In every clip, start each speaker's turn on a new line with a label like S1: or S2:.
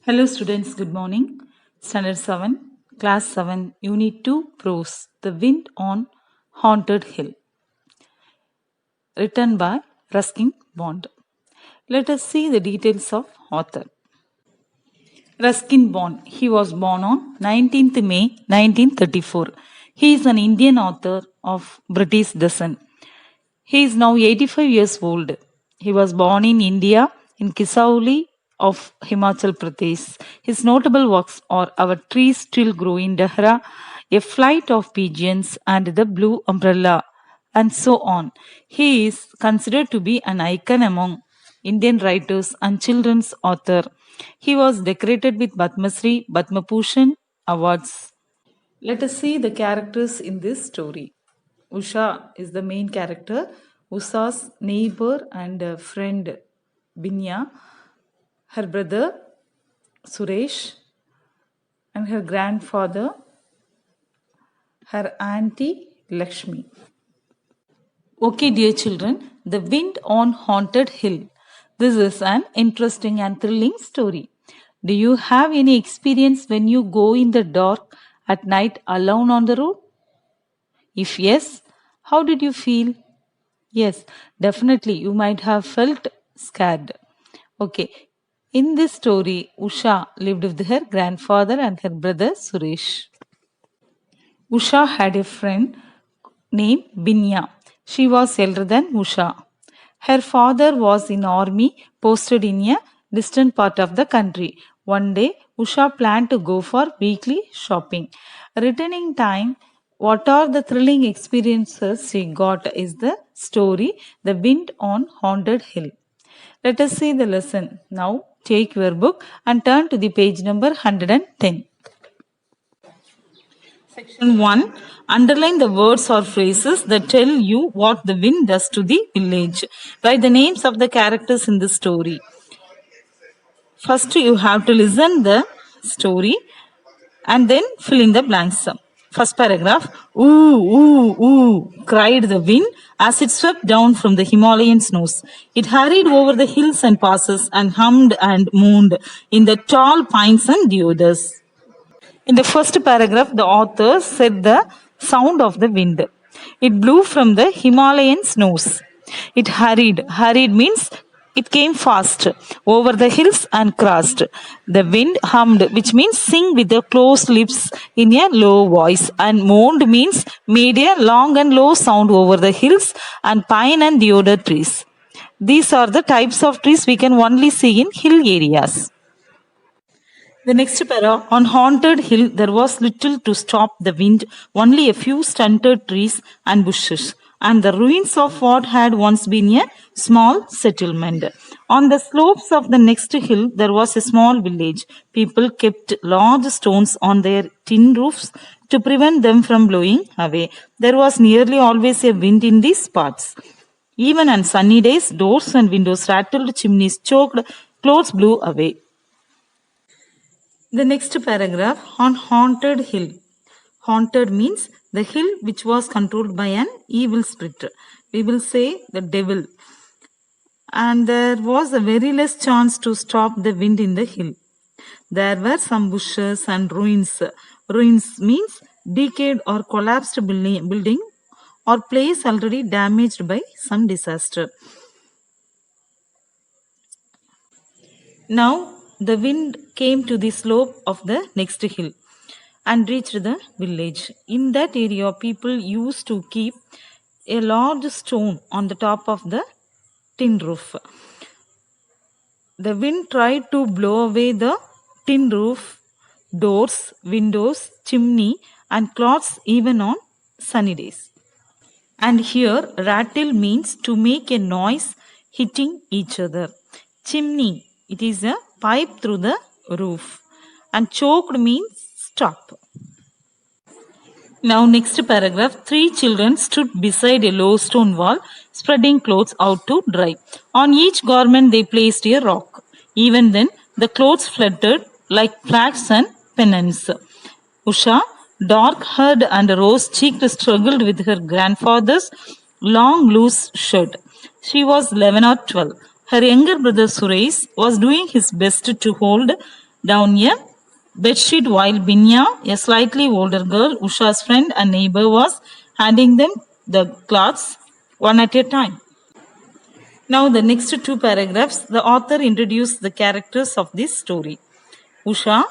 S1: Hello students, good morning. Standard 7, Class 7, Unit 2, Prose, The Wind on Haunted Hill. Written by Ruskin Bond. Let us see the details of author. Ruskin Bond. He was born on 19th May 1934. He is an Indian author of British descent. He is now 85 years old. He was born in India in Kisauli of Himachal Pradesh. His notable works are Our Trees Still Grow in Dahra, A Flight of Pigeons, and The Blue Umbrella, and so on. He is considered to be an icon among Indian writers and children's author. He was decorated with Padma Shri, Padma Bhushan awards. Let us see the characters in this story. Usha is the main character. Usha's neighbor and friend Binya, her brother Suresh, and her grandfather, her auntie Lakshmi. Okay, dear children, The Wind on Haunted Hill. This is an interesting and thrilling story. Do you have any experience when you go in the dark at night alone on the road? If yes, how did you feel? Yes, definitely you might have felt scared. Okay, in this story, Usha lived with her grandfather and her brother Suresh. Usha had a friend named Binya. She was elder than Usha. Her father was in army posted in a distant part of the country. One day, Usha planned to go for weekly shopping. Returning time, what are the thrilling experiences she got is the story The Wind on Haunted Hill. Let us see the lesson. Now, take your book and turn to the page number 110. Section 1. Underline the words or phrases that tell you what the wind does to the village. Write the names of the characters in the story. First, you have to listen the story and then fill in the blanks. First paragraph. Ooh, ooh, ooh, cried the wind as it swept down from the Himalayan snows. It hurried over the hills and passes and hummed and moaned in the tall pines and deodars. In the first paragraph, the author said the sound of the wind. It blew from the Himalayan snows. It hurried. Hurried means it came fast over the hills and crossed. The wind hummed, which means sing with the closed lips in a low voice, and moaned means made a long and low sound over the hills and pine and deodar trees. These are the types of trees we can only see in hill areas. The next para, on Haunted Hill, there was little to stop the wind, only a few stunted trees and bushes, and the ruins of what had once been a small settlement. On the slopes of the next hill, there was a small village. People kept large stones on their tin roofs to prevent them from blowing away. There was nearly always a wind in these parts. Even on sunny days, doors and windows rattled, chimneys choked, clothes blew away. The next paragraph, on Haunted Hill. Haunted means the hill which was controlled by an evil spirit. We will say the devil. And there was a very less chance to stop the wind in the hill. There were some bushes and ruins. Ruins means decayed or collapsed building or place already damaged by some disaster. Now, the wind came to the slope of the next hill and reached the village. In that area, people used to keep a large stone on the top of the tin roof. The wind tried to blow away the tin roof, doors, windows, chimney, and cloths even on sunny days. And here, rattle means to make a noise hitting each other. Chimney, it is a pipe through the roof. And choked means stop. Now next paragraph, 3 children stood beside a low stone wall, spreading clothes out to dry. On each garment they placed a rock. Even then, the clothes fluttered like flags and pennants. Usha, dark-haired and rose-cheeked, struggled with her grandfather's long loose shirt. She was 11 or 12. Her younger brother Suresh was doing his best to hold down a bedsheet while Binya, a slightly older girl, Usha's friend and neighbor, was handing them the cloths one at a time. Now, the next two paragraphs, the author introduced the characters of this story. Usha,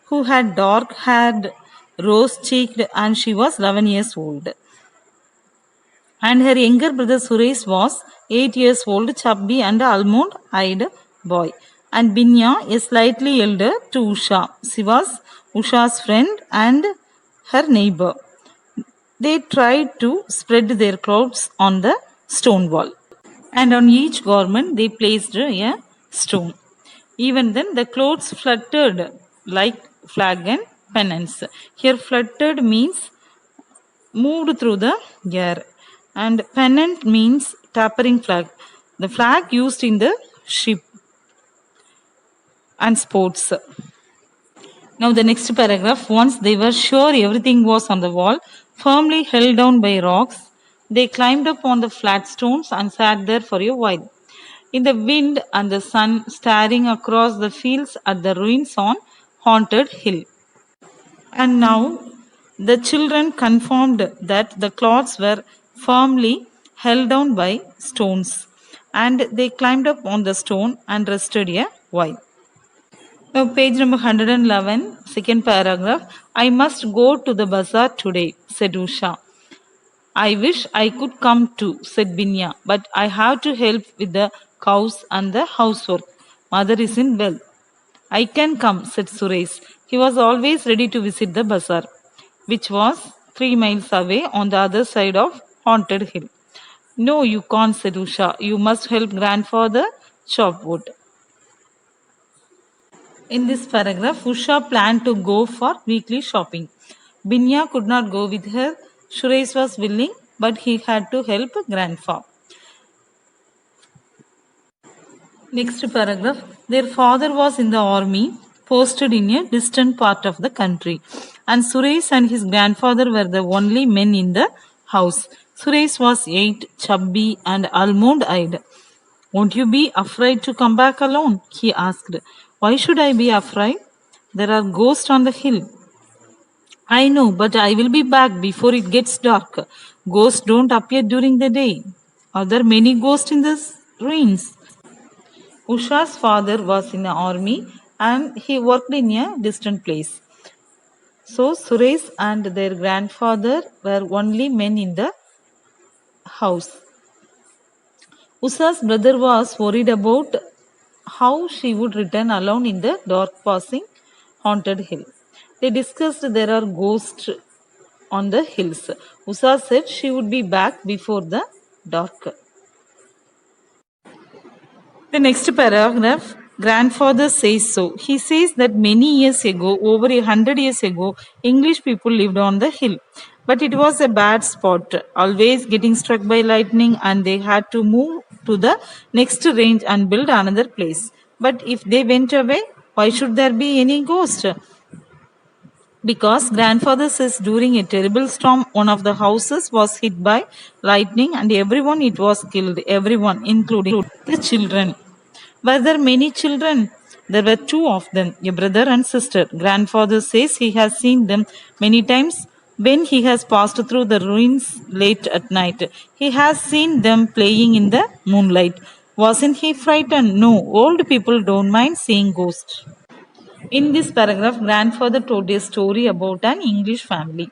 S1: who had dark haired, rose cheeked, and she was 11 years old. And her younger brother Suresh was 8 years old, chubby and almond eyed boy. And Binya, a slightly elder to Usha. She was Usha's friend and her neighbor. They tried to spread their clothes on the stone wall, and on each garment they placed a stone. Even then, the clothes fluttered like flag and pennants. Here, fluttered means moved through the air, and pennant means tapering flag. The flag used in the ship and sports. Now, the next paragraph. Once they were sure everything was on the wall, firmly held down by rocks, they climbed up on the flat stones and sat there for a while, in the wind and the sun, staring across the fields at the ruins on Haunted Hill. And now the children confirmed that the cloths were firmly held down by stones, and they climbed up on the stone and rested a while. Now, page number 111, second paragraph. I must go to the bazaar today, said Usha. I wish I could come too, said Binya, but I have to help with the cows and the housework. Mother isn't well. I can come, said Suresh. He was always ready to visit the bazaar, which was 3 miles away on the other side of Haunted Hill. No, you can't, said Usha. You must help grandfather chop wood. In this paragraph, Usha planned to go for weekly shopping. Binya could not go with her. Suresh was willing, but he had to help grandpa. Next paragraph. Their father was in the army, posted in a distant part of the country, and Suresh and his grandfather were the only men in the house. Suresh was 8, chubby and almond-eyed. Won't you be afraid to come back alone? He asked. Why should I be afraid? There are ghosts on the hill. I know, but I will be back before it gets dark. Ghosts don't appear during the day. Are there many ghosts in the ruins? Usha's father was in the army and he worked in a distant place. So Suresh and their grandfather were only men in the house. Usha's brother was worried about how she would return alone in the dark passing Haunted Hill. They discussed there are ghosts on the hills. Usha said she would be back before the dark. The next paragraph, grandfather says so. He says that many years ago, over 100 years ago, English people lived on the hill. But it was a bad spot, always getting struck by lightning, and they had to move to the next range and build another place. But if they went away, why should there be any ghost? Because grandfather says during a terrible storm, one of the houses was hit by lightning and everyone it was killed, everyone, including the children. Were there many children? There were 2 of them, a brother and sister. Grandfather says he has seen them many times when he has passed through the ruins late at night. He has seen them playing in the moonlight. Wasn't he frightened? No, old people don't mind seeing ghosts. In this paragraph, grandfather told a story about an English family.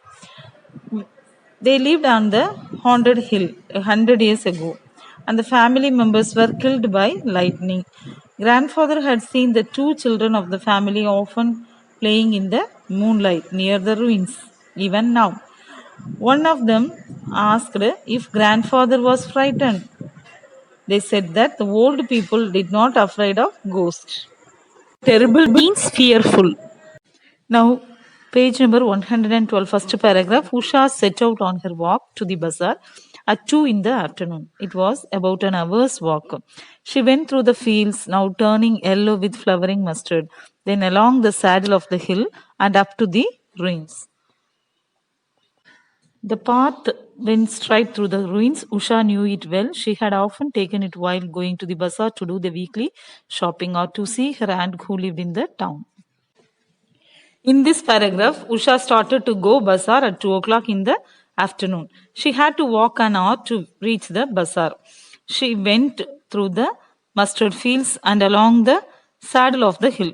S1: They lived on the Haunted Hill 100 years ago, and the family members were killed by lightning. Grandfather had seen the 2 children of the family often playing in the moonlight near the ruins, even now. One of them asked if grandfather was frightened. They said that the old people did not afraid of ghosts. Terrible means fearful. Now, page number 112, first paragraph. Usha set out on her walk to the bazaar at 2 in the afternoon. It was about an hour's walk. She went through the fields, now turning yellow with flowering mustard, then along the saddle of the hill and up to the ruins. The path went straight through the ruins. Usha knew it well. She had often taken it while going to the bazaar to do the weekly shopping or to see her aunt who lived in the town. In this paragraph, Usha started to go bazaar at 2 o'clock in the afternoon. She had to walk an hour to reach the bazaar. She went through the mustard fields and along the saddle of the hill.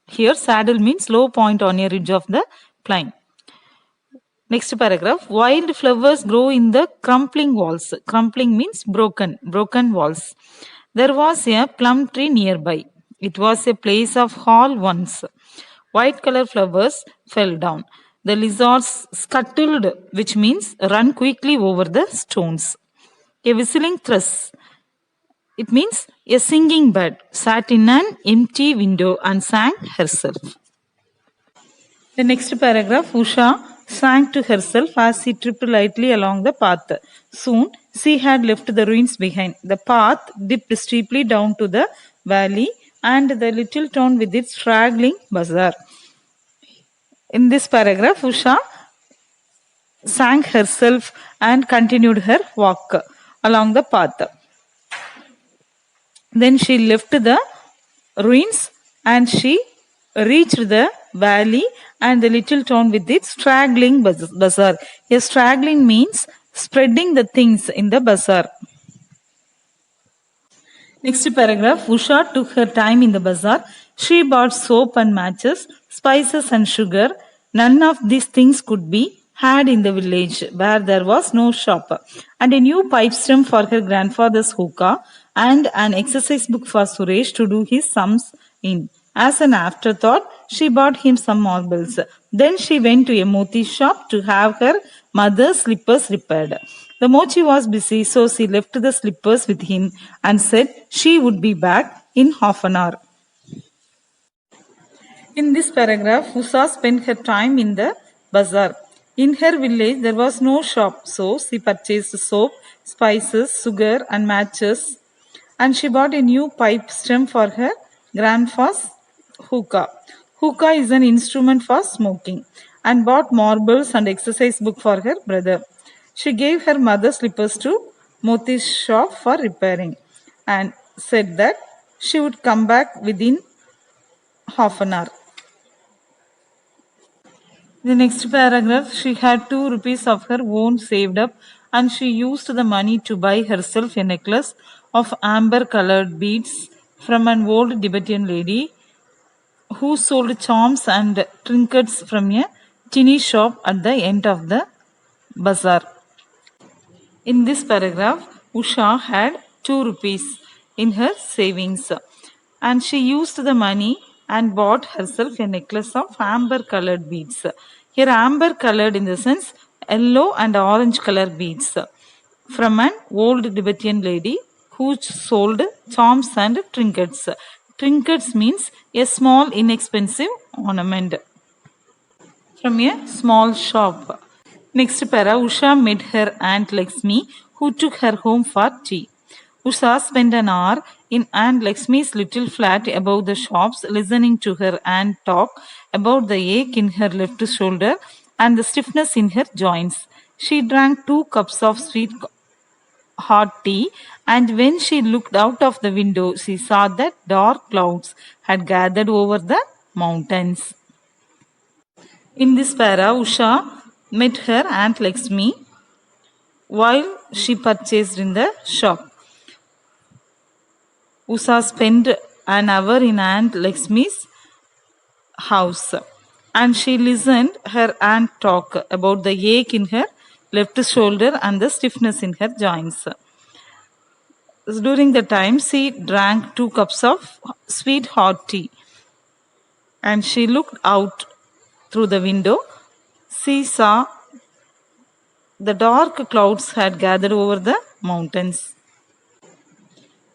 S1: Here, saddle means low point on a ridge of the plain. Next paragraph, wild flowers grow in the crumbling walls. Crumbling means broken walls. There was a plum tree nearby. It was a place of hall once. White color flowers fell down. The lizards scuttled, which means run quickly over the stones. A whistling thrush, it means a singing bird, sat in an empty window and sang herself. The next paragraph, Usha sang to herself as she tripped lightly along the path. Soon she had left the ruins behind. The path dipped steeply down to the valley and the little town with its straggling bazaar. In this paragraph, Usha sang herself and continued her walk along the path. Then she left the ruins and she reached the valley and the little town with its straggling bazaar. A straggling means spreading the things in the bazaar. Next paragraph, Usha took her time in the bazaar. She bought soap and matches, spices and sugar. None of these things could be had in the village where there was no shop. And a new pipe stem for her grandfather's hookah and an exercise book for Suresh to do his sums in. As an afterthought, she bought him some marbles. Then she went to a moti shop to have her mother's slippers repaired. The mochi was busy, so she left the slippers with him and said she would be back in half an hour. In this paragraph, Usha spent her time in the bazaar. In her village, there was no shop, so she purchased soap, spices, sugar, and matches, and she bought a new pipe stem for her grandfather's hookah. Hookah is an instrument for smoking, and bought marbles and exercise book for her brother. She gave her mother slippers to Moti's shop for repairing and said that she would come back within half an hour. The next paragraph, she had 2 rupees of her own saved up and she used the money to buy herself a necklace of amber colored beads from an old Tibetan lady who sold charms and trinkets from a tiny shop at the end of the bazaar. In this paragraph, Usha had 2 rupees in her savings and she used the money and bought herself a necklace of amber colored beads. Here amber colored in the sense yellow and orange color beads from an old Tibetan lady who sold charms and trinkets. Trinkets means a small inexpensive ornament from a small shop. Next para, Usha met her aunt Lakshmi who took her home for tea. Usha spent an hour in Aunt Lakshmi's little flat above the shops listening to her aunt talk about the ache in her left shoulder and the stiffness in her joints. She drank 2 cups of sweet hot tea, and when she looked out of the window, she saw that dark clouds had gathered over the mountains. In this para, Usha met her Aunt Lakshmi while she purchased in the shop. Usha spent an hour in Aunt Lakshmi's house and she listened her aunt talk about the ache in her left shoulder and the stiffness in her joints. During the time, she drank 2 cups of sweet hot tea and she looked out through the window. She saw the dark clouds had gathered over the mountains.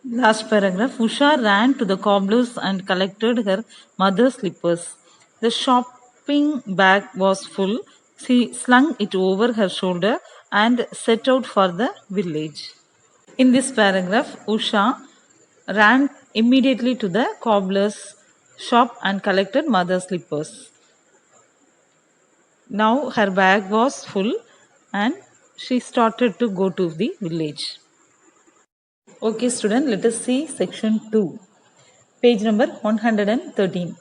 S1: Last paragraph, Usha ran to the cobbler's and collected her mother's slippers. The shopping bag was full. She slung it over her shoulder and set out for the village. In this paragraph, Usha ran immediately to the cobbler's shop and collected mother's slippers. Now her bag was full and she started to go to the village. Okay student, let us see section 2, page number 113.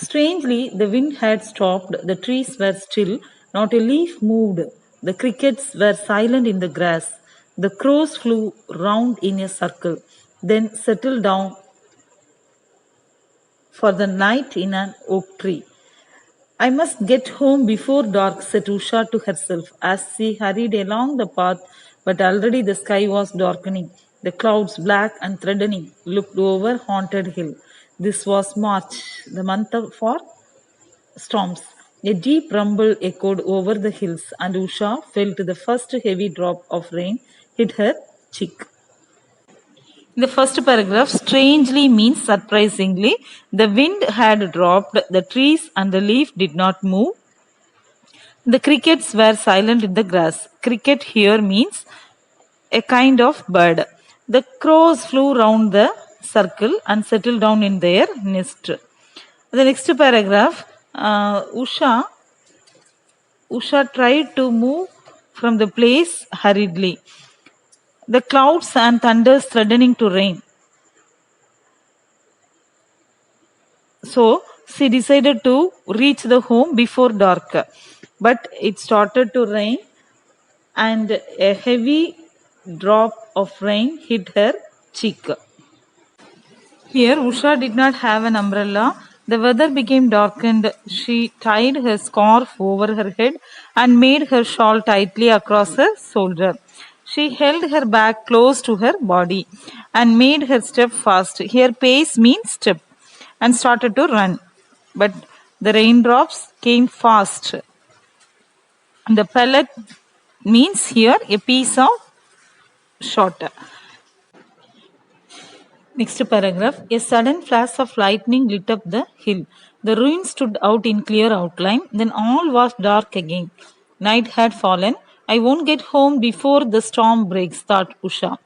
S1: Strangely, the wind had stopped, the trees were still, not a leaf moved, the crickets were silent in the grass, the crows flew round in a circle, then settled down for the night in an oak tree. I must get home before dark, said Usha to herself as she hurried along the path, but already the sky was darkening. The clouds, black and threatening, looked over Haunted Hill. This was March, the month for storms. A deep rumble echoed over the hills, and Usha felt the first heavy drop of rain hit her cheek. The first paragraph strangely means surprisingly. The wind had dropped, the trees and the leaf did not move. The crickets were silent in the grass. Cricket here means a kind of bird. The crows flew round the circle and settled down in their nest. The next paragraph, Usha tried to move from the place hurriedly. The clouds and thunders threatening to rain. So she decided to reach the home before dark. But it started to rain, and a heavy drop of rain hit her cheek. Here, Usha did not have an umbrella. The weather became darkened. She tied her scarf over her head and made her shawl tightly across her shoulder. She held her bag close to her body and made her step fast. Here, pace means step, and started to run. But the raindrops came fast. The pellet means here a piece of shot. Next paragraph. A sudden flash of lightning lit up the hill. The ruin stood out in clear outline. Then all was dark again. Night had fallen. I won't get home before the storm breaks, thought Usha.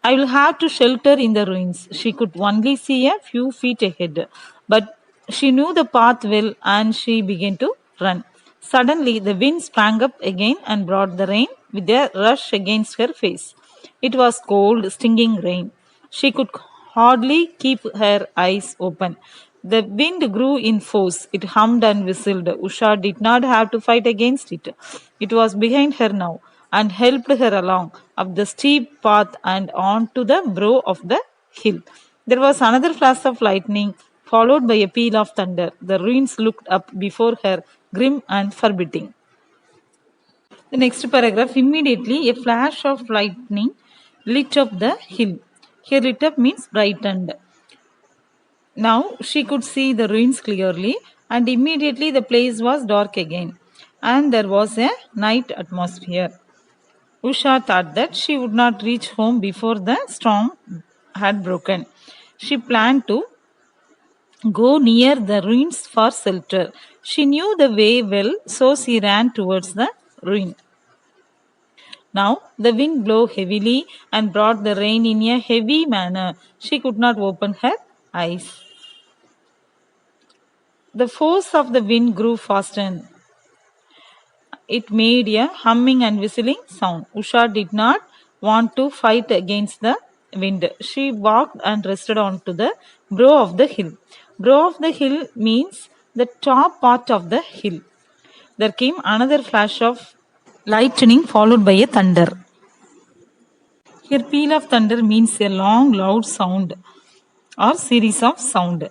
S1: I will have to shelter in the ruins. She could only see a few feet ahead, but she knew the path well and she began to run. Suddenly, the wind sprang up again and brought the rain with a rush against her face. It was cold, stinging rain. She could hardly keep her eyes open. The wind grew in force. It hummed and whistled. Usha did not have to fight against it. It was behind her now and helped her along up the steep path and on to the brow of the hill. There was another flash of lightning, followed by a peal of thunder. The ruins looked up before her, grim and forbidding. The next paragraph, immediately a flash of lightning lit up the hill. Here, lit up means brightened. Now she could see the ruins clearly, and immediately the place was dark again, and there was a night atmosphere. Usha thought that she would not reach home before the storm had broken. She planned to go near the ruins for shelter. She knew the way well, so she ran towards the ruin. Now the wind blew heavily and brought the rain in a heavy manner. She could not open her eyes. The force of the wind grew faster. It made a humming and whistling sound. Usha did not want to fight against the wind. She walked and rested onto the brow of the hill. Brow of the hill means the top part of the hill. There came another flash of lightning followed by a thunder. Here, peal of thunder means a long, loud sound or series of sound.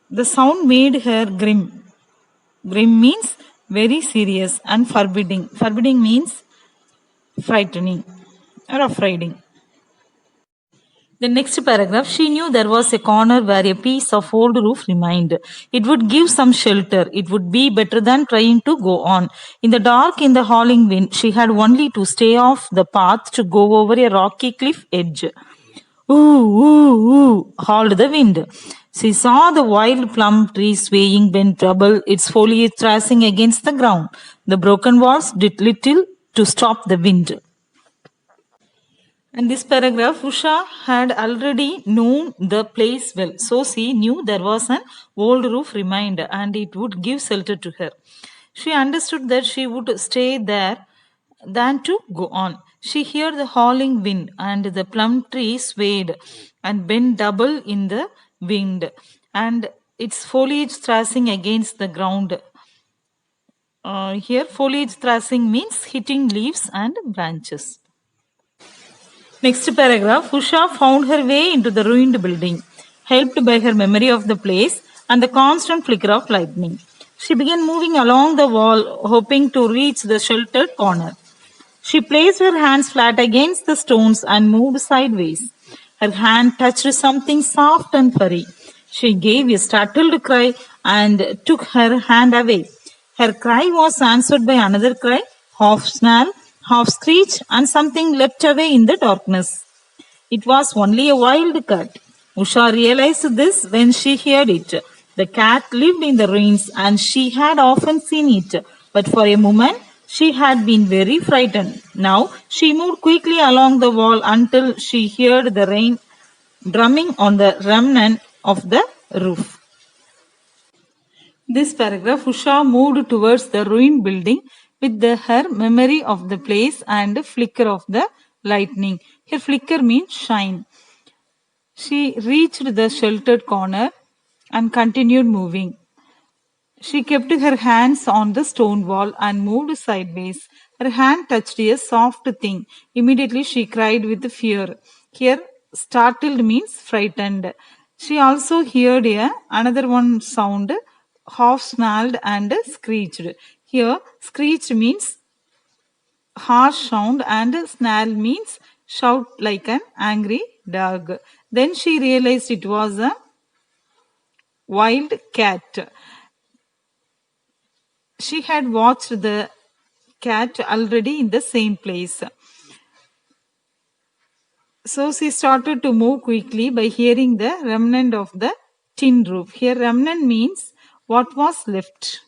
S1: The sound made her grim. Grim means very serious and forbidding. Forbidding means frightening or affrighting. The next paragraph, she knew there was a corner where a piece of old roof remained. It would give some shelter. It would be better than trying to go on. In the dark, in the howling wind, she had only to stay off the path to go over a rocky cliff edge. Ooh, ooh, ooh, howled the wind. She saw the wild plum tree swaying bent double, its foliage thrashing against the ground. The broken walls did little to stop the wind. In this paragraph, Usha had already known the place well, so she knew there was an old roof remained and it would give shelter to her. She understood that she would stay there than to go on. She heard the howling wind, and the plum tree swayed and bent double in the wind, and its foliage thrashing against the ground. Here, foliage thrashing means hitting leaves and branches. Next paragraph, Usha found her way into the ruined building, helped by her memory of the place and the constant flicker of lightning. She began moving along the wall, hoping to reach the sheltered corner. She placed her hands flat against the stones and moved sideways. Her hand touched something soft and furry. She gave a startled cry and took her hand away. Her cry was answered by another cry, half snarl, half screech, and something leapt away in the darkness. It was only a wild cat. Usha realized this when she heard it. The cat lived in the ruins and she had often seen it, but for a moment she had been very frightened. Now she moved quickly along the wall until she heard the rain drumming on the remnant of the roof. This paragraph, Usha moved towards the ruined building with her memory of the place and flicker of the lightning. Here, flicker means shine. She reached the sheltered corner and continued moving. She kept her hands on the stone wall and moved sideways. Her hand touched a soft thing. Immediately she cried with fear. Here, startled means frightened. She also heard another one sound, half snarled and screeched. Here, screeched means harsh sound and snarl means shout like an angry dog. Then she realized it was a wild cat. She had watched the cat already in the same place. So she started to move quickly by hearing the remnant of the tin roof. Here, remnant means what was left.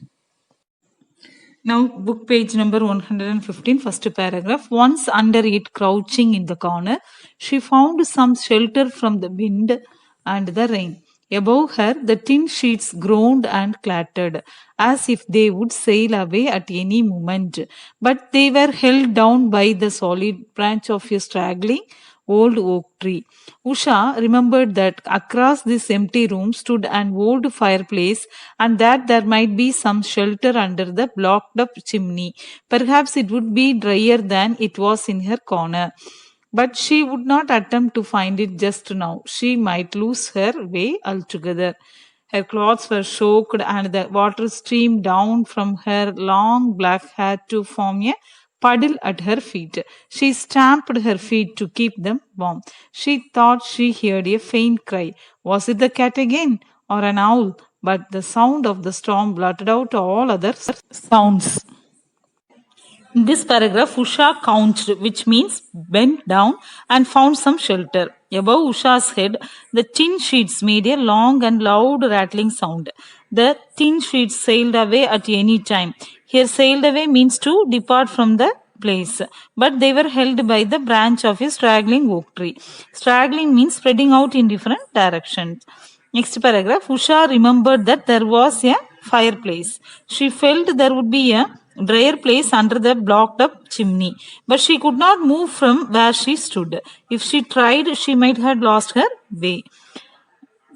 S1: Now, book page number 115, first paragraph. Once under it, crouching in the corner, she found some shelter from the wind and the rain. Above her, the tin sheets groaned and clattered, as if they would sail away at any moment. But they were held down by the solid branch of a straggling old oak tree. Usha remembered that across this empty room stood an old fireplace and that there might be some shelter under the blocked up chimney. Perhaps it would be drier than it was in her corner. But she would not attempt to find it just now. She might lose her way altogether. Her clothes were soaked and the water streamed down from her long black hair to form a puddle at her feet. She stamped her feet to keep them warm. She thought she heard a faint cry. Was it the cat again or an owl? But the sound of the storm blotted out all other sounds. In this paragraph, Usha couched, which means bent down and found some shelter. Above Usha's head, the tin sheets made a long and loud rattling sound. The tin sheets sailed away at any time. Here, sailed away means to depart from the place, but they were held by the branch of a straggling oak tree. Straggling means spreading out in different directions. Next paragraph, Usha remembered that there was a fireplace. She felt there would be a drier place under the blocked up chimney, but she could not move from where she stood. If she tried, she might have lost her way.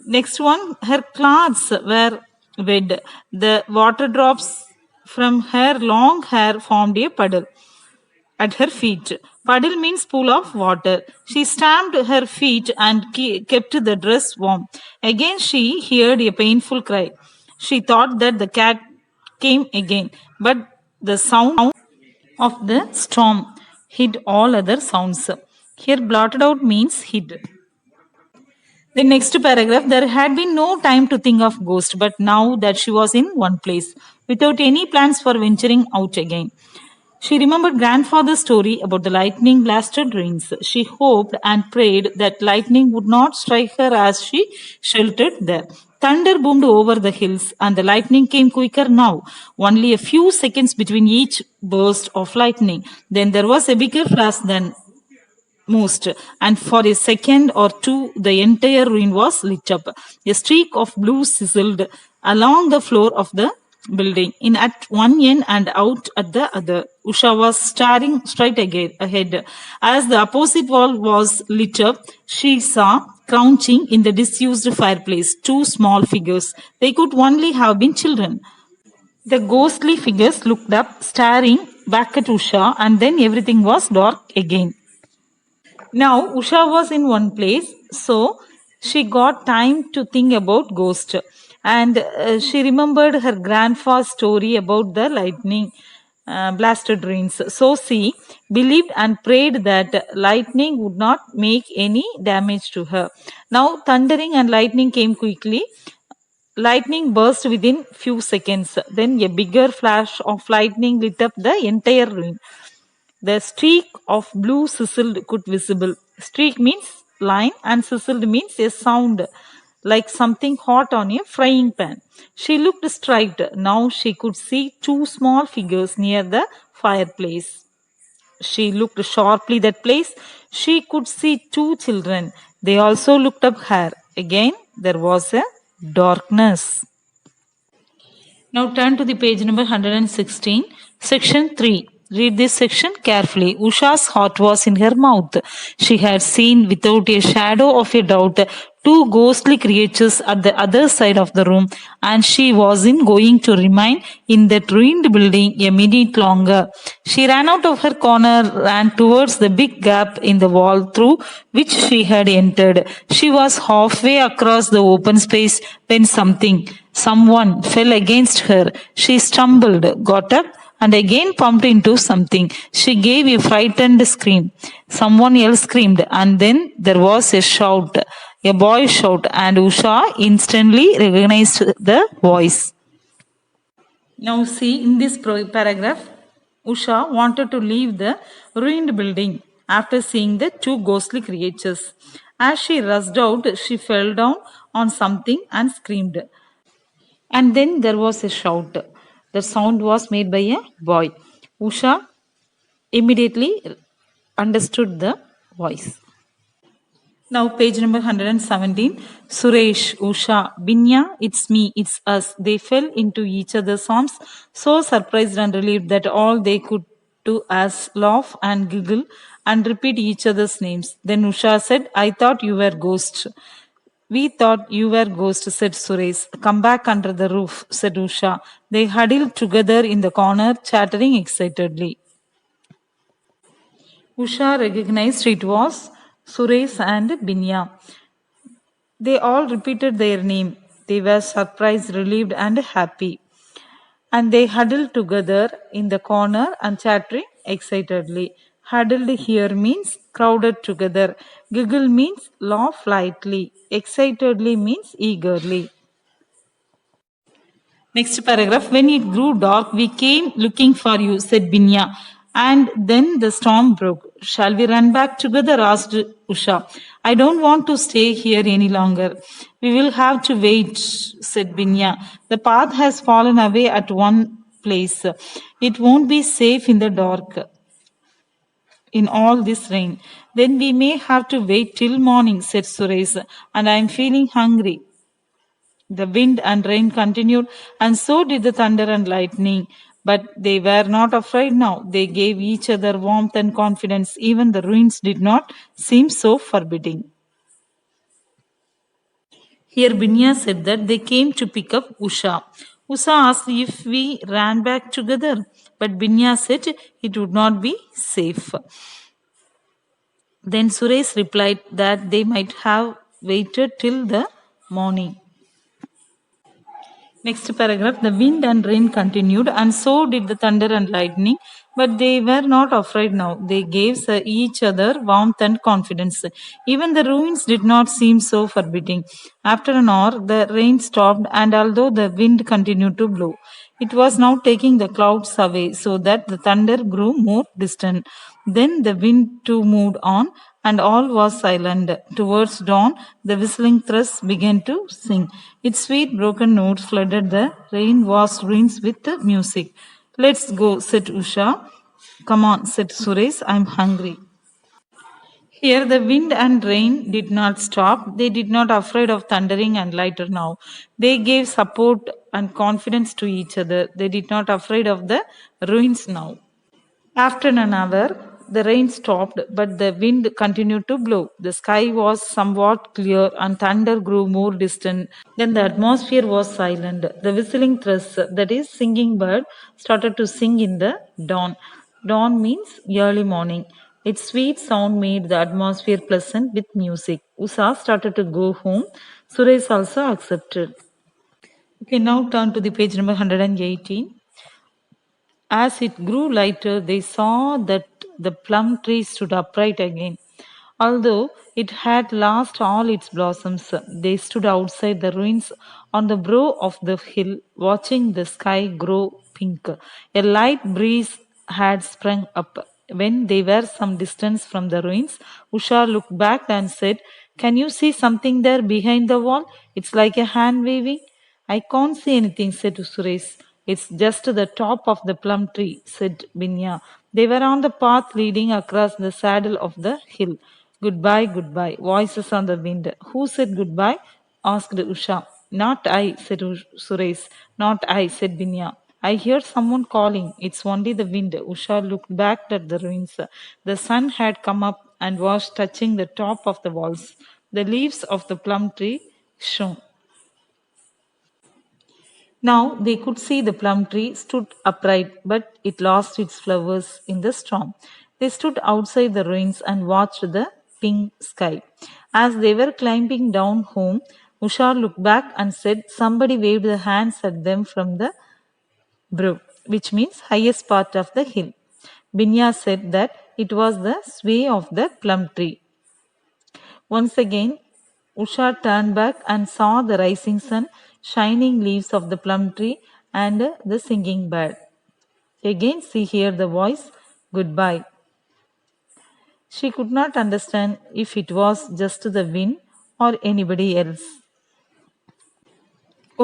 S1: Next one, her clothes were wet. The water drops from her long hair formed a puddle at her feet. Puddle means pool of water. She stamped her feet and kept the dress warm. Again she heard a painful cry. She thought that the cat came again, but the sound of the storm hid all other sounds. Here blotted out means hid. The next paragraph, there had been no time to think of ghost, but now that she was in one place, without any plans for venturing out again. She remembered grandfather's story about the lightning blasted rains. She hoped and prayed that lightning would not strike her as she sheltered there. Thunder boomed over the hills and the lightning came quicker now, only a few seconds between each burst of lightning. Then there was a bigger flash than most, and for a second or two the entire ruin was lit up. A streak of blue sizzled along the floor of the building, in at one end and out at the other. Usha was staring straight ahead. As the opposite wall was lit up, she saw crouching in the disused fireplace, two small figures. They could only have been children. The ghostly figures looked up, staring back at Usha, and then everything was dark again. Now Usha was in one place, so she got time to think about ghost, and she remembered her grandfather's story about the lightning blasted rains. So she believed and prayed that lightning would not make any damage to her. Now thundering and lightning came quickly. Lightning burst within few seconds. Then a bigger flash of lightning lit up the entire ruin. The streak of blue sizzled could visible. Streak means line and sizzled means a sound like something hot on a frying pan. She looked straight. Now she could see two small figures near the fireplace. She looked sharply that place. She could see two children. They also looked up her. Again there was a darkness. Now turn to the page number 116, section 3. Read this section carefully. Usha's heart was in her mouth. She had seen without a shadow of a doubt two ghostly creatures at the other side of the room, and she wasn't going to remain in that ruined building a minute longer. She ran out of her corner, ran towards the big gap in the wall through which she had entered. She was halfway across the open space when someone fell against her. She stumbled, got up, and again bumped into something. She gave a frightened scream. Someone else screamed, and then there was a shout, a boy's shout, and Usha instantly recognized the voice. Now, see in this paragraph, Usha wanted to leave the ruined building after seeing the two ghostly creatures. As she rushed out, she fell down on something and screamed. And then there was a shout. The sound was made by a boy. Usha immediately understood the voice. Now, page number 117. Suresh, Usha, Binya, it's me, it's us. They fell into each other's arms, so surprised and relieved that all they could do was laugh and giggle and repeat each other's names. Then Usha said, I thought you were ghosts. We thought you were ghost, said Suresh. Come back under the roof, said Usha. They huddled together in the corner, chattering excitedly. Usha recognized it was Suresh and Binya. They all repeated their name. They were surprised, relieved, and happy. And they huddled together in the corner and chattering excitedly. Huddled here means crowded together. Giggle means laugh lightly. Excitedly means eagerly. Next paragraph. When it grew dark, we came looking for you, said Binya. And then the storm broke. Shall we run back together? Asked Usha. I don't want to stay here any longer. We will have to wait, said Binya. The path has fallen away at one place. It won't be safe in the dark in all this rain. Then we may have to wait till morning, said Suresh. And I am feeling hungry. The wind and rain continued, and so did the thunder and lightning. But they were not afraid now. They gave each other warmth and confidence. Even the ruins did not seem so forbidding. Here Binya said that they came to pick up Usha. Usha asked if we ran back together, but Binya said it would not be safe. Then Suresh replied that they might have waited till the morning. Next paragraph. The wind and rain continued, and so did the thunder and lightning, but they were not afraid now. They gave each other warmth and confidence. Even the ruins did not seem so forbidding. After an hour, the rain stopped, and although the wind continued to blow, it was now taking the clouds away, so that the thunder grew more distant. Then the wind too moved on, and all was silent. Towards dawn, the whistling thrush began to sing. Its sweet broken notes flooded the rain-washed ruins with music. Let's go, said Usha. Come on, said Suresh, I'm hungry. Here the wind and rain did not stop. They did not afraid of thundering and lighter now. They gave support and confidence to each other. They did not afraid of the ruins now. After an hour, The rain stopped, but the wind continued to blow. The sky was somewhat clear, and thunder grew more distant. Then the atmosphere was silent. The whistling thrush, that is, singing bird, started to sing in the dawn. Dawn means early morning. Its sweet sound made the atmosphere pleasant with music. Usha started to go home. Suresh also accepted. Okay, now turn to the page number 118. As it grew lighter, they saw that the plum tree stood upright again. Although it had lost all its blossoms, they stood outside the ruins on the brow of the hill, watching the sky grow pink. A light breeze had sprung up. When they were some distance from the ruins, Usha looked back and said, "Can you see something there behind the wall? It's like a hand waving." "I can't see anything," said Suresh. "It's just the top of the plum tree," said Binya. They were on the path leading across the saddle of the hill. "Goodbye, goodbye." Voices on the wind. "Who said goodbye?" asked Usha. "Not I," said Suresh. "Not I," said Binya. "I hear someone calling. It's only the wind." Usha looked back at the ruins. The sun had come up and was touching the top of the walls. The leaves of the plum tree shone. Now they could see the plum tree stood upright, but it lost its flowers in the storm. They stood outside the ruins and watched the pink sky. As they were climbing down home, Usha looked back and said, "Somebody waved their hands at them from the brow," which means highest part of the hill. Binya said that it was the sway of the plum tree. Once again, Usha turned back and saw the rising sun, shining leaves of the plum tree, and the singing bird. Again, she heard the voice, "Goodbye." She could not understand if it was just the wind or anybody else.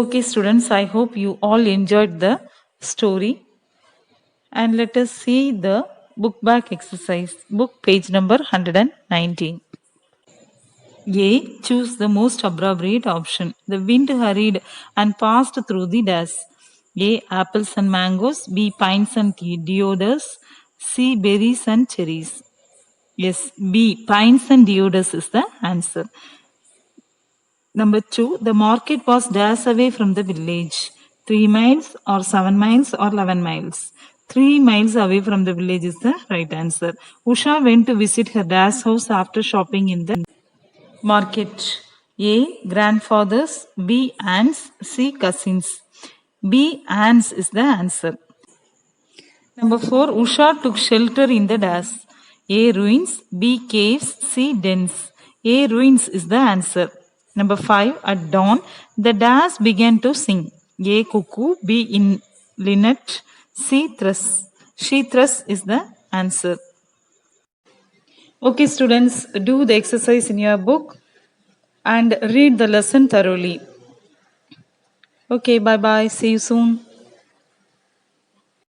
S1: Okay, students, I hope you all enjoyed the story. And let us see the book back exercise. Book page number 119. A. Choose the most appropriate option. The wind hurried and passed through the dash. A. Apples and mangoes. B. Pines and deodars. C. Berries and cherries. Yes, B. Pines and deodars is the answer. Number 2. The market was dash away from the village. 3 miles or 7 miles or 11 miles. 3 miles away from the village is the right answer. Usha went to visit her dash house after shopping in the market. A. Grandfathers. B. Aunts. C. Cousins. B. Aunts is the answer. Number 4. Usha took shelter in the dash. A. Ruins. B. Caves. C. Dens. A. Ruins is the answer. Number 5. At dawn, the dash began to sing. A. Cuckoo. B. In linnet. C. Thrush. She thrush is the answer. Okay, students, do the exercise in your book and read the lesson thoroughly. Okay, bye bye. See you soon.